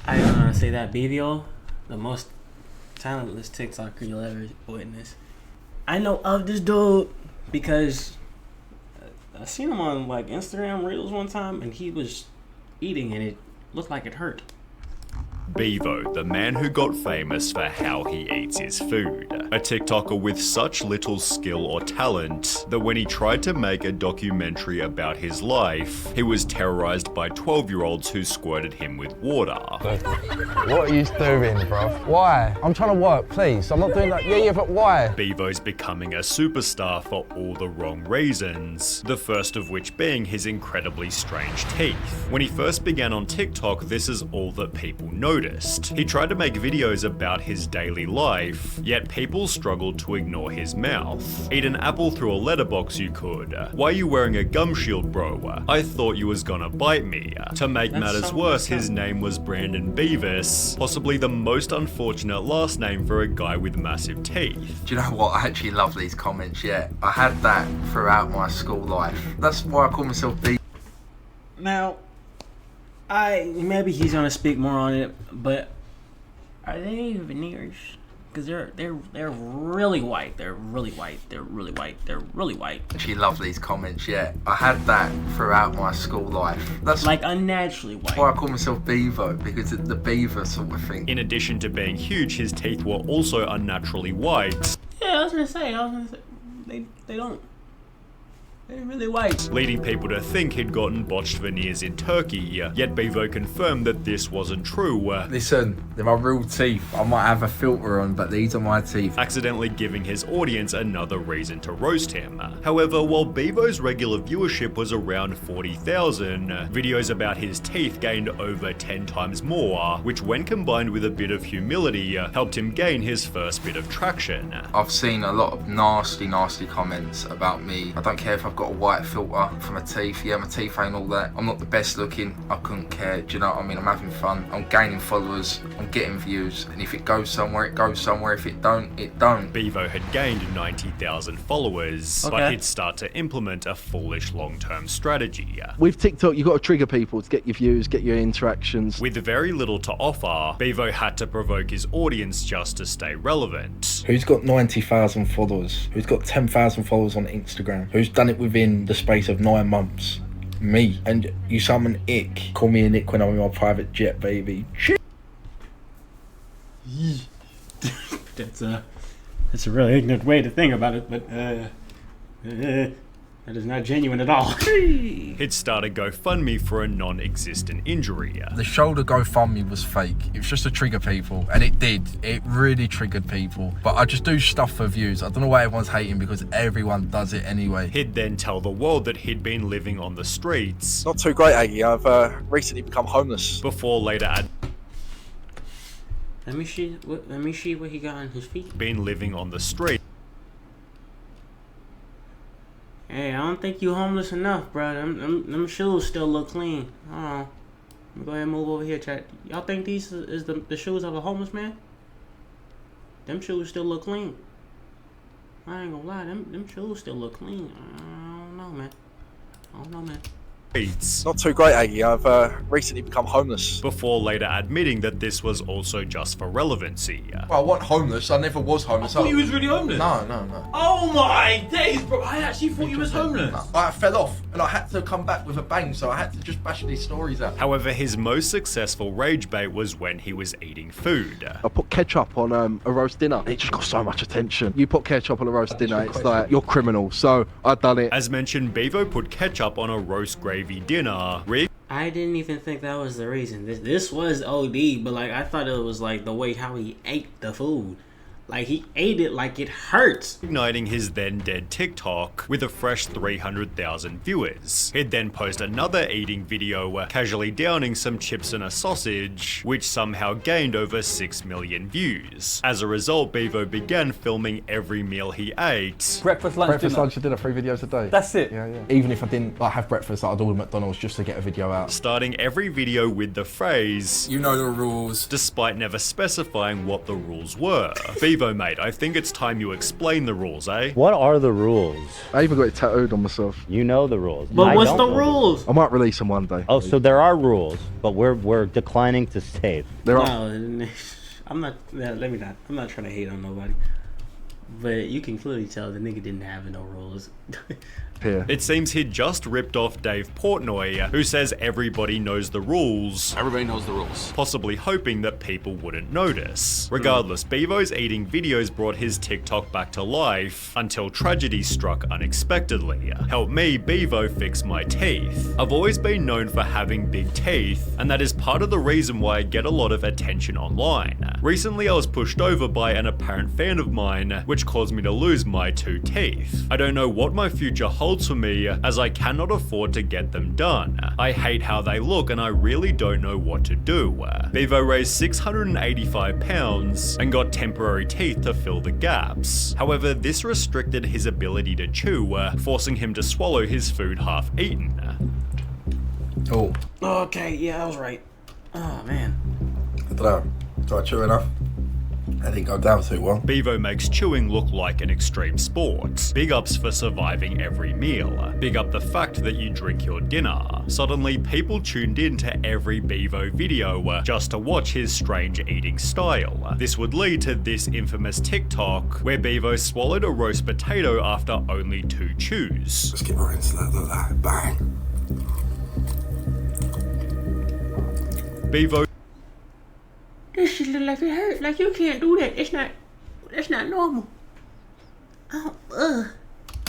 I gonna say that Beavo, the most talentless TikToker you'll ever witness. I know of this dude because I seen him on like Instagram Reels one time, and he was eating, and it looked like it hurt. Beavo, the man who got famous for how he eats his food. A TikToker with such little skill or talent that when he tried to make a documentary about his life, he was terrorized by 12-year-olds who squirted him with water. What are you doing, bro? Why? I'm trying to work, please. I'm not doing that. Yeah, but why? Beavo's becoming a superstar for all the wrong reasons, the first of which being his incredibly strange teeth. When he first began on TikTok, this is all that people noticed. He tried to make videos about his daily life, yet people struggled to ignore his mouth. Eat an apple through a letterbox you could. Why are you wearing a gum shield, bro? I thought you was gonna bite me. To make matters worse, his name was Brandon Beavis, possibly the most unfortunate last name for a guy with massive teeth. Do you know what? I actually love these comments, yeah. I had that throughout my school life. That's why I call myself Beavis. Now, maybe he's gonna speak more on it, but are they veneers? Because they're really white. They're really white. They're really white. They're really white. Actually love these comments, yeah. I had that throughout my school life. That's like unnaturally white. why I call myself Beavo, because it's the beaver sort of thing. In addition to being huge, his teeth were also unnaturally white. Yeah, I was gonna say they don't. They're really white. Leading people to think he'd gotten botched veneers in Turkey, yet Beavo confirmed that this wasn't true. Listen, they're my real teeth. I might have a filter on, but these are my teeth. Accidentally giving his audience another reason to roast him. However, while Beavo's regular viewership was around 40,000, videos about his teeth gained over 10 times more, which when combined with a bit of humility, helped him gain his first bit of traction. I've seen a lot of nasty comments about me. I don't care if I've got a white filter for my teeth. Yeah, my teeth ain't all that. I'm not the best looking. I couldn't care. Do you know what I mean? I'm having fun. I'm gaining followers. I'm getting views. And if it goes somewhere, it goes somewhere. If it don't, it don't. Beavo had gained 90,000 followers, but he'd start to implement a foolish long-term strategy. With TikTok, you've got to trigger people to get your views, get your interactions. With very little to offer, Beavo had to provoke his audience just to stay relevant. Who's got 90,000 followers? Who's got 10,000 followers on Instagram? Who's done it within the space of 9 months? Me. And you summon ick. Call me an ick when I'm in my private jet, baby. That's a really ignorant way to think about it, but that is not genuine at all. He'd start a GoFundMe for a non-existent injury. The shoulder GoFundMe was fake. It was just to trigger people, and it did. It really triggered people. But I just do stuff for views. I don't know why everyone's hating, because everyone does it anyway. He'd then tell the world that he'd been living on the streets. Not too great, Aggie. I've recently become homeless. Before later Let me see what he got on his feet. been living on the street. Hey, I don't think you homeless enough, bro. Them shoes still look clean. Hold on. Let me go ahead and move over here, chat. Y'all think these is the shoes of a homeless man? Them shoes still look clean. I ain't gonna lie, them shoes still look clean. I don't know, man. Not too great, Aggie. I've recently become homeless. Before later admitting that this was also just for relevancy. Well, I wasn't homeless. I never was homeless. I thought you was really homeless. No. Oh my days, bro. I actually thought you was homeless. No. I fell off, and I had to come back with a bang, so I had to just bash these stories out. However, his most successful rage bait was when he was eating food. I put ketchup on a roast dinner. It just got so much attention. You put ketchup on a roast dinner, it's like, you're criminal. So I done it. As mentioned, Beavo put ketchup on a roast gravy dinner. I didn't even think that was the reason. This was OD, but like I thought it was like the way how he ate the food. Like he ate it like it hurts. Igniting his then dead TikTok with a fresh 300,000 viewers. He'd then post another eating video casually downing some chips and a sausage, which somehow gained over 6 million views. As a result, Beavo began filming every meal he ate. Breakfast, lunch, dinner. Lunch, and dinner, 3 videos a day. That's it. Yeah. Even if I didn't have breakfast, I'd order McDonald's just to get a video out. Starting every video with the phrase, You know the rules. despite never specifying what the rules were. Beavo Beavo, mate, I think it's time you explain the rules, eh? What are the rules? I even got it tattooed on myself. You know the rules. But I what's don't the know rules? I might release them one day. Oh, so there are rules, but we're declining to save. There are. No, I'm not. Let me not. I'm not trying to hate on nobody. But you can clearly tell the nigga didn't have no rules. Here. It seems he'd just ripped off Dave Portnoy, who says everybody knows the rules. Everybody knows the rules. Possibly hoping that people wouldn't notice. Regardless, Beavo's eating videos brought his TikTok back to life until tragedy struck unexpectedly. Help me, Beavo, fix my teeth. I've always been known for having big teeth, and that is part of the reason why I get a lot of attention online. Recently, I was pushed over by an apparent fan of mine, which caused me to lose my 2 teeth. I don't know what my future holds for me, as I cannot afford to get them done. I hate how they look and I really don't know what to do. Beavo raised 685 pounds and got temporary teeth to fill the gaps. However, this restricted his ability to chew, forcing him to swallow his food half eaten. Oh, Okay, yeah, I was right. Oh man. I don't know. Do I chew enough? I didn't go down too well. Beavo makes chewing look like an extreme sport. Big ups for surviving every meal. Big up the fact that you drink your dinner. Suddenly, people tuned in to every Beavo video just to watch his strange eating style. This would lead to this infamous TikTok where Beavo swallowed a roast potato after only 2 chews. Let's get right into that. Look at that. Bang. Beavo This shit look like it hurt. Like you can't do that. That's not normal.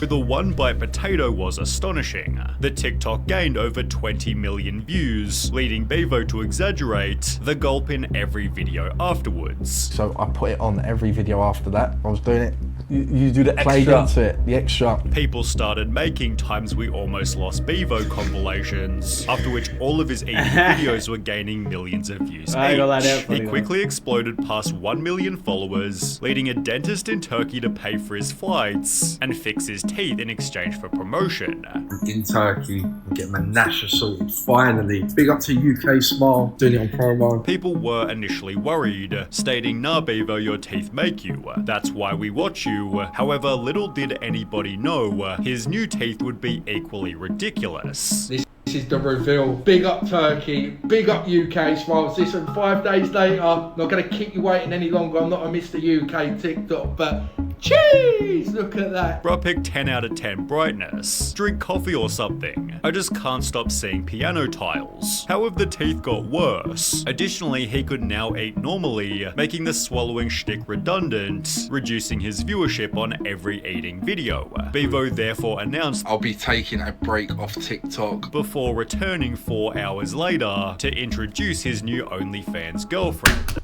The one-bite potato was astonishing. The TikTok gained over 20 million views, leading Beavo to exaggerate the gulp in every video afterwards. So I put it on every video after that. I was doing it. You do the Played extra. into it. The extra. People started making times we almost lost Beavo compilations, after which all of his eating videos were gaining millions of views I ain't gonna lie, that's each. funny, He quickly exploded past 1 million followers, leading a dentist in Turkey to pay for his flights and fix his teeth in exchange for promotion. In Turkey, I'm getting my Nasher sorted. Finally. Big up to UK Smile. Doing it on promo. People were initially worried, stating, "Nah, Beavo, your teeth make you. That's why we watch you." However, little did anybody know his new teeth would be equally ridiculous. This is the reveal. Big up Turkey. Big up UK Smiles. Listen, 5 days later, not going to keep you waiting any longer. I'm not a Mr. UK TikTok, but jeez, look at that. Bruh picked 10 out of 10 brightness. Drink coffee or something. I just can't stop seeing piano tiles. How have the teeth got worse? Additionally, he could now eat normally, making the swallowing shtick redundant, reducing his viewership on every eating video. Beavo therefore announced I'll be taking a break off TikTok. before returning 4 hours later to introduce his new OnlyFans girlfriend.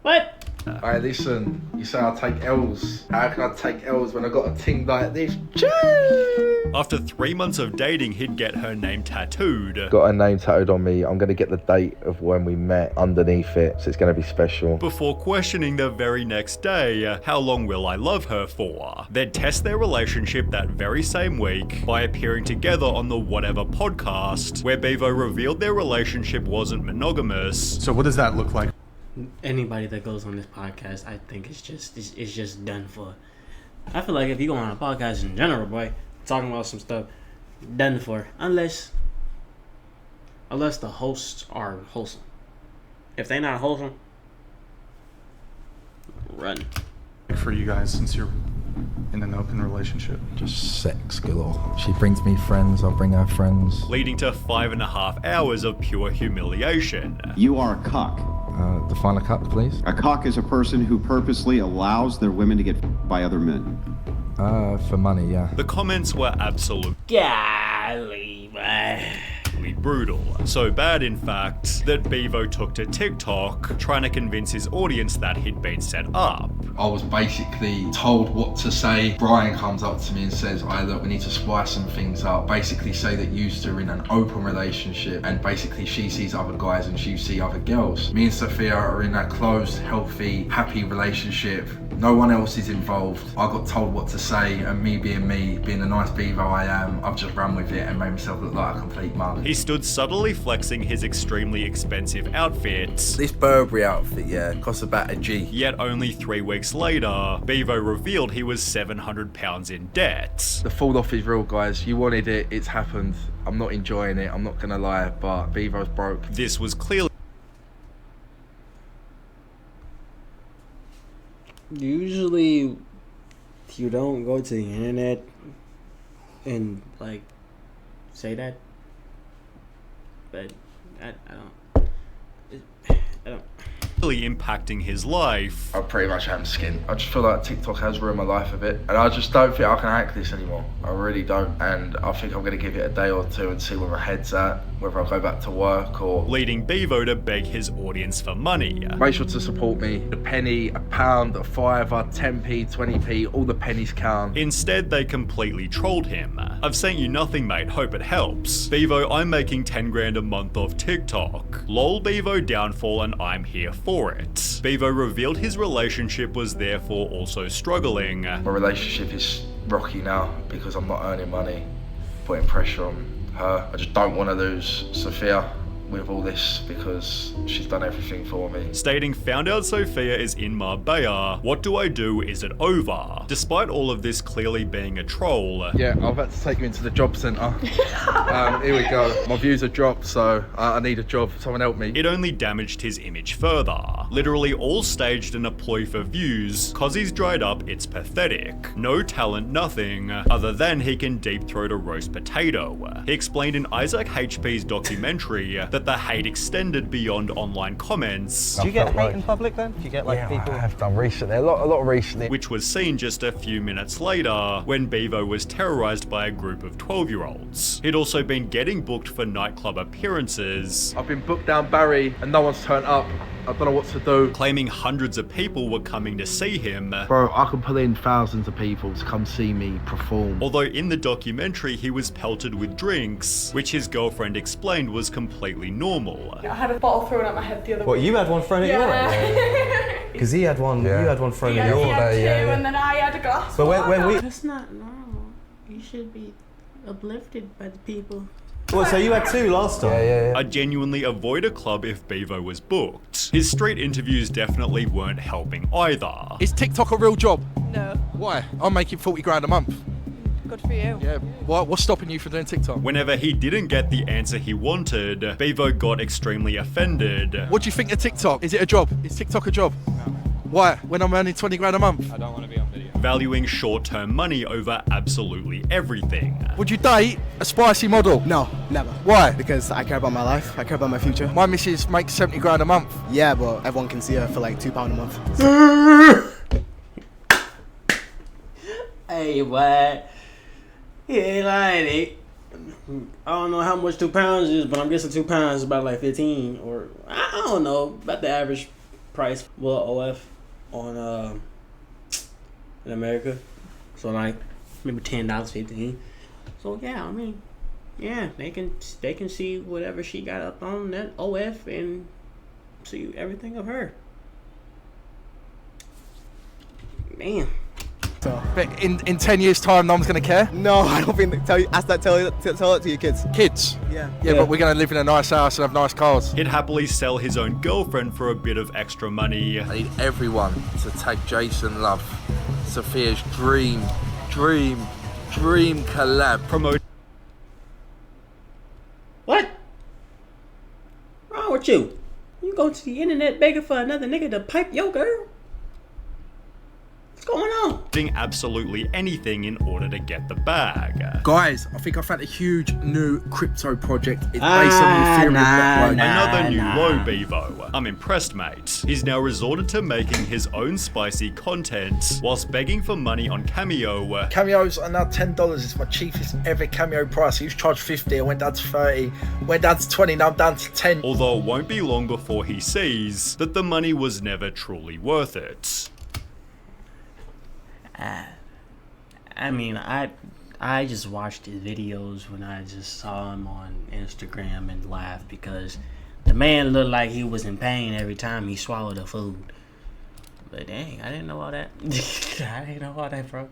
What? Hey, listen, you say I take L's. How can I take L's when I got a ting like this? Choo! After 3 months of dating, he'd get her name tattooed. Got her name tattooed on me. I'm going to get the date of when we met underneath it, so it's going to be special. Before questioning the very next day, how long will I love her for? They'd test their relationship that very same week by appearing together on the Whatever podcast, where Beavo revealed their relationship wasn't monogamous. So what does that look like? Anybody that goes on this podcast, I think it's just done for. I feel like if you go on a podcast in general, boy, talking about some stuff, done for. Unless the hosts are wholesome. If they not wholesome, run. For you guys, since you're in an open relationship? Just sex galore. She brings me friends, I'll bring her friends. Leading to 5.5 hours of pure humiliation. You are a cock. Define a cuck, please. A cock is a person who purposely allows their women to get by other men. For money, yeah. The comments were absolutely Golly, boy. brutal. So bad, in fact, that Beavo took to TikTok, trying to convince his audience that he'd been set up. I was basically told what to say. Brian comes up to me and says, "Hey, look, we need to spice some things up. Basically say that you two are in an open relationship and basically she sees other guys and you see other girls. Me and Sophia are in a closed, healthy, happy relationship. No one else is involved. I got told what to say, and me, being the nice beaver I am, I've just run with it and made myself look like a complete mug. He stood subtly flexing his extremely expensive outfits. This Burberry outfit, yeah, costs about a G. Yet only 3 weeks later, Beavo revealed he was £700 in debt. The fall off is real, guys. You wanted it, it's happened. I'm not enjoying it, I'm not gonna lie, but Beavo's broke. This was clearly Usually, you don't go to the internet and like say that, but I don't. impacting his life. I pretty much am skinned. I just feel like TikTok has ruined my life a bit, and I just don't think I can hack this anymore. I really don't, and I think I'm gonna give it a day or two and see where my head's at, whether I go back to work or... Leading Beavo to beg his audience for money. Make sure to support me. A penny, a pound, a fiver, 10p, 20p, all the pennies count. Instead, they completely trolled him. I've sent you nothing, mate, hope it helps. Beavo, I'm making 10 grand a month off TikTok. Lol Beavo downfall and I'm here for it. Beavo revealed his relationship was therefore also struggling. My relationship is rocky now because I'm not earning money, putting pressure on her. I just don't want to lose Sophia with all this because she's done everything for me. Stating, found out Sophia is in Marbella. What do I do? Is it over? Despite all of this clearly being a troll. Yeah, I'm about to take you into the job centre. Here we go. My views are dropped, so I need a job. Someone help me. It only damaged his image further. Literally all staged and a ploy for views. Cause he's dried up, it's pathetic. No talent, nothing, other than he can deep throat a roast potato. He explained in Isaac HP's documentary that the hate extended beyond online comments. Do you get hate in public then? Do you get like people? I have done recently, a lot recently. Which was seen just a few minutes later when Beavo was terrorized by a group of 12-year-olds. He'd also been getting booked for nightclub appearances. I've been booked down Barry and no one's turned up. I don't know what to do. Claiming hundreds of people were coming to see him. Bro, I can pull in thousands of people to come see me perform. Although in the documentary he was pelted with drinks, which his girlfriend explained was completely normal. I had a bottle thrown at my head the other week. What, you had one thrown at your head? Because he had one, you had one thrown at your head. And then I had a glass. But when we... That's not normal. You should be uplifted by the people. Well, so you had 2 last time? Yeah. I'd genuinely avoid a club if Beavo was booked. His street interviews definitely weren't helping either. Is TikTok a real job? No. Why? I'm making 40 grand a month. Good for you. Yeah, what's stopping you from doing TikTok? Whenever he didn't get the answer he wanted, Beavo got extremely offended. What do you think of TikTok? Is it a job? Is TikTok a job? No. Why? When I'm earning 20 grand a month? I don't want to be on video. Valuing short-term money over absolutely everything. Would you date a spicy model? No, never. Why? Because I care about my life, I care about my future. My missus makes 70 grand a month. Yeah, but everyone can see her for like £2 a month. Hey, what? He ain't lying. I don't know how much £2 is, but I'm guessing £2 is about like 15, or I don't know, about the average price for OF on in America. So like maybe $10, 15. So yeah, I mean, yeah, they can see whatever she got up on that OF and see everything of her. Man. So. But in 10 years' time, no one's gonna care. No, I don't think. Tell it to your kids. Kids. Yeah. Yeah, but we're gonna live in a nice house and have nice cars. He'd happily sell his own girlfriend for a bit of extra money. I need everyone to tag Jason Love, Sophia's dream collab. Promote. What? What's wrong with you? You go to the internet begging for another nigga to pipe your girl? What's going on? Doing absolutely anything in order to get the bag. Guys, I think I found a huge new crypto project. It's based on the Ethereum network. Another new low, Beavo. I'm impressed, mate. He's now resorted to making his own spicy content whilst begging for money on Cameo. Cameos are now $10. It's my cheapest ever Cameo price. I used to charge 50, I went down to 30, went down to 20, now I'm down to 10. Although it won't be long before he sees that the money was never truly worth it. I mean, I just watched his videos when I just saw him on Instagram and laughed because the man looked like he was in pain every time he swallowed a food. But dang, I didn't know all that. I didn't know all that, bro.